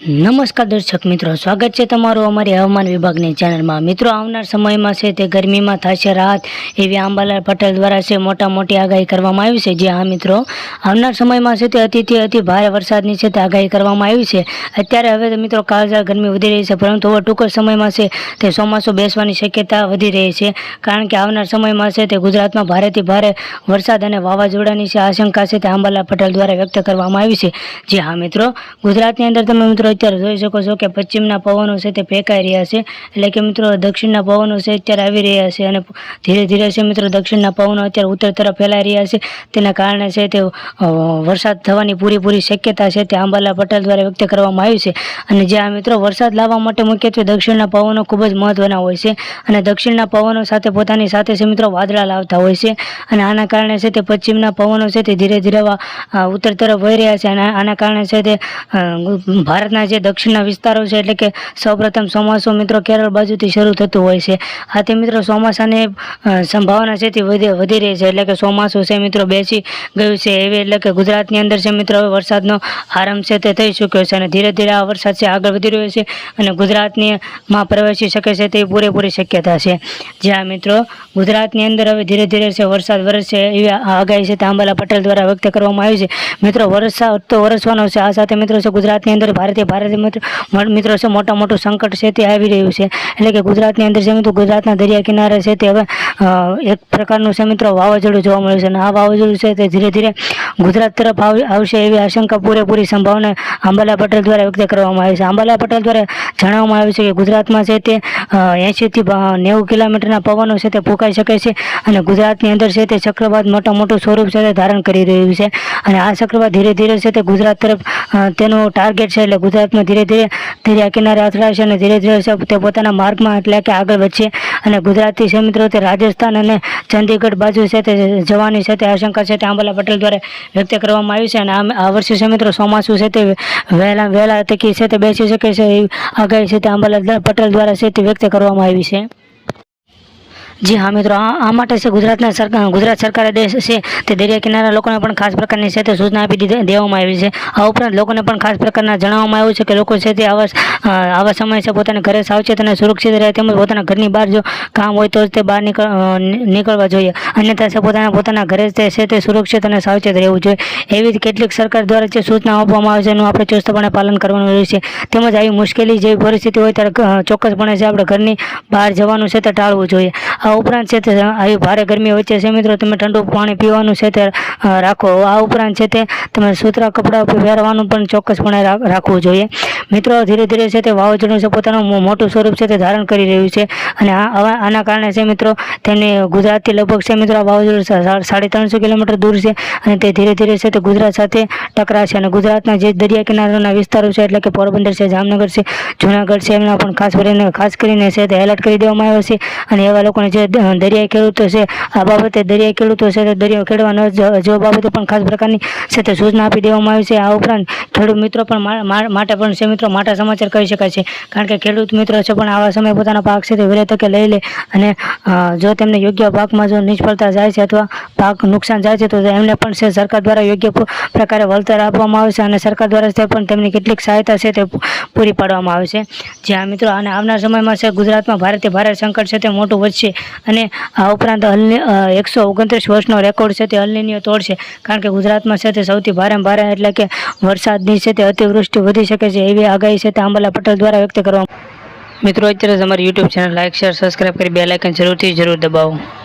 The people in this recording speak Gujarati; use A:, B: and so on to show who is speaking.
A: નમસ્કાર દર્શક મિત્રો, સ્વાગત છે તમારું અમારી હવામાન વિભાગની ચેનલમાં। મિત્રો, આવનાર સમયમાં છે તે ગરમીમાં થશે રાહત એવી અંબાલાલ પટેલ દ્વારા છે મોટી આગાહી કરવામાં આવી છે। જે હા મિત્રો, આવનાર સમયમાં છે તે અતિથી અતિ ભારે વરસાદની છે તે આગાહી કરવામાં આવી છે। અત્યારે હવે મિત્રો કાળઝાળ ગરમી વધી રહી છે, પરંતુ હવે ટૂંક સમયમાં છે તે ચોમાસું બેસવાની શક્યતા વધી રહી છે, કારણ કે આવનાર સમયમાં છે તે ગુજરાતમાં ભારેથી ભારે વરસાદ અને વાવાઝોડાની છે આશંકા છે તે અંબાલાલ પટેલ દ્વારા વ્યક્ત કરવામાં આવી છે। જે હા મિત્રો, ગુજરાતની અંદર તમે મિત્રો અત્યારે જોઈ શકો છો કે પશ્ચિમના પવનો છે તે ફેંકાઈ રહ્યા છે, એટલે કે મિત્રો દક્ષિણના પવનો છે અત્યારે આવી રહ્યા છે અને ધીરે ધીરે છે મિત્રો દક્ષિણના પવનો અત્યારે ઉત્તર તરફ ફેલાઈ રહ્યા છે। તેના કારણે છે તે વરસાદ થવાની પૂરેપૂરી શક્યતા છે તે અંબાલાલ પટેલ દ્વારા વ્યક્ત કરવામાં આવી છે। અને જે આ મિત્રો વરસાદ લાવવા માટે મુખ્યત્વે દક્ષિણના પવનો ખૂબ જ મહત્વના હોય છે, અને દક્ષિણના પવનો સાથે પોતાની સાથે છે મિત્રો વાદળા લાવતા હોય છે, અને આના કારણે છે તે પશ્ચિમના પવનો છે તે ધીરે ધીરે ઉત્તર તરફ વહી રહ્યા છે, અને આના કારણે છે તે ભારતના જે દક્ષિણના વિસ્તારો છે, એટલે કે સૌપ્રથમ ચોમાસું મિત્રો કેરળ બાજુથી શરૂ થતું હોય છે। આથી મિત્રો ચોમાસાની સંભાવના છે તે વધી રહી છે, એટલે કે ચોમાસું છે મિત્રો બેસી ગયું છે એવી, એટલે કે ગુજરાતની અંદર છે મિત્રો હવે વરસાદનો આરંભ છે તે થઈ ચૂક્યો છે, અને ધીરે ધીરે આ વરસાદ છે આગળ વધી રહ્યો છે અને ગુજરાતની માં પ્રવેશી શકે છે તેવી પૂરેપૂરી શક્યતા છે। જ્યાં મિત્રો ગુજરાતની અંદર હવે ધીરે ધીરે છે વરસાદ વરસશે એવી આગાહી છે તે અંબાલાલ પટેલ દ્વારા વ્યક્ત કરવામાં આવી છે। મિત્રો વરસાદ તો વરસવાનો છે, આ સાથે મિત્રો છે ગુજરાતની અંદર ભારે મિત્રો છે મોટું સંકટ છે તે આવી રહ્યું છે, એટલે કે ગુજરાતની અંદર છે મિત્રો ગુજરાતના દરિયા કિનારે છે તે હવે એક પ્રકારનું છે મિત્રો વાવાઝોડું જોવા મળ્યું છે, અને આ વાવાઝોડું છે તે ધીરે ધીરે ગુજરાત તરફ આવશે એવી આશંકા પૂરેપૂરી સંભાવના અંબાલાલ પટેલ દ્વારા વ્યક્ત કરવામાં આવી છે। અંબાલાલ પટેલ દ્વારા જણાવવામાં આવ્યું છે કે ગુજરાતમાં છે તે 80 થી 90 કિલોમીટરના પવનો છે તે ફૂંકાઈ શકે છે, અને ગુજરાતની અંદર છે તે ચક્રવાત મોટું સ્વરૂપ છે તે ધારણ કરી રહ્યું છે, અને આ ચક્રવાત ધીરે ધીરે છે તે ગુજરાત તરફ તેનું ટાર્ગેટ છે, એટલે ગુજરાતમાં ધીરે ધીરે દરિયા કિનારે અથડાશે અને ધીરે ધીરે તે પોતાના માર્ગમાં એટલે કે આગળ વધશે, અને ગુજરાતથી છે મિત્રો તે રાજસ્થાન અને ચંદીગઢ બાજુ છે તે જવાની છે તે આશંકા છે તે અંબાલાલ પટેલ દ્વારા વ્યક્ત કરવામાં આવી છે। અને આ વર્ષે છે મિત્રો ચોમાસું છે તે વહેલા તકી છે તે બેસી શકે છે એવી આગાહી છે તે અંબાલાલ પટેલ દ્વારા છે તે વ્યક્ત કરવામાં આવી છે। જી હા મિત્રો, આ માટે છે ગુજરાત સરકારે છે તે દરિયા કિનારા લોકોને પણ ખાસ પ્રકારની છે તે સૂચના આપી દેવામાં આવી છે। આ ઉપરાંત લોકોને પણ ખાસ પ્રકારના જણાવવામાં આવ્યું છે કે લોકો છે તે આવા સમય છે પોતાના ઘરે સાવચેત અને સુરક્ષિત રહે, તેમજ પોતાના ઘરની બહાર જો કામ હોય તો તે બહાર નીકળવા જોઈએ, અન્યથા છે પોતાના ઘરે છે તે સુરક્ષિત અને સાવચેત રહેવું જોઈએ, એવી કેટલીક સરકાર દ્વારા જે સૂચનાઓ આપવામાં આવે છે એનું આપણે ચુસ્તપણે પાલન કરવાનું રહેશે। તેમજ આવી મુશ્કેલી જેવી પરિસ્થિતિ હોય ત્યારે ચોક્કસપણે છે આપણે ઘરની બહાર જવાનું છે તે ટાળવું જોઈએ। આ ઉપરાંત છે તે આવી ભારે ગરમી વચ્ચે છે મિત્રો તમે ઠંડુ પાણી પીવાનું છે તે રાખો। આ ઉપરાંત છે તે તમે સૂતરા કપડાં પહેરવાનું પણ ચોક્કસપણે રાખવું જોઈએ। મિત્રો ધીરે ધીરે છે તે વાવાઝોડું છે પોતાનું મોટું સ્વરૂપ છે તે ધારણ કરી રહ્યું છે, અને આના કારણે છે મિત્રો તેની ગુજરાતથી લગભગ છે મિત્રો આ વાવાઝોડું 350 કિલોમીટર દૂર છે, અને તે ધીરે ધીરે છે તે ગુજરાત સાથે ટકરાશે, અને ગુજરાતના જે દરિયા કિનારાના વિસ્તારો છે, એટલે કે પોરબંદર છે, જામનગર છે, જૂનાગઢ છે, એમના પણ ખાસ કરીને છે તે એલર્ટ કરી દેવામાં આવ્યો છે, અને એવા લોકોને જે દરિયાઈ ખેડૂતો છે આ બાબતે દરિયાઈ ખેડૂતો છે તે દરિયો ખેડવા ન જો બાબતે પણ ખાસ પ્રકારની છે તે સૂચના આપી દેવામાં આવી છે। આ ઉપરાંત ખેડૂત મિત્રો પણ માટે પણ છે મિત્રો મોટા સમાચાર કહી શકાય છે, કારણ કે ખેડૂત મિત્રો છે પણ આવા સમયે પોતાના પાક છે તે વહેલી તકે લઈ લે, અને જો તેમને યોગ્ય પાકમાં જો નિષ્ફળતા જાય છે અથવા પાક નુકસાન જાય છે તો એમને પણ છે સરકાર દ્વારા યોગ્ય પ્રકારે વળતર આપવામાં આવે છે, અને સરકાર દ્વારા તે પણ તેમની કેટલીક સહાયતા છે તે પૂરી પાડવામાં આવે છે। જ્યાં મિત્રો અને આવનાર સમયમાં છે ગુજરાતમાં ભારેથી ભારે સંકટ છે તે મોટું વધશે, અને આ ઉપરાંત 129 વર્ષનો રેકોર્ડ છે તે અલ નીનો તોડશે, કારણ કે ગુજરાતમાં છે તે સૌથી ભારે એટલે કે વરસાદની છે તે અતિવૃષ્ટિ વધી શકે છે એવી આગાહી છે તે અંબાલાલ પટેલ દ્વારા વ્યક્ત કરવામાં। મિત્રો અત્યારે તમારી YouTube channel like share subscribe કરી બેલ આઇકન જરૂર દબાવો।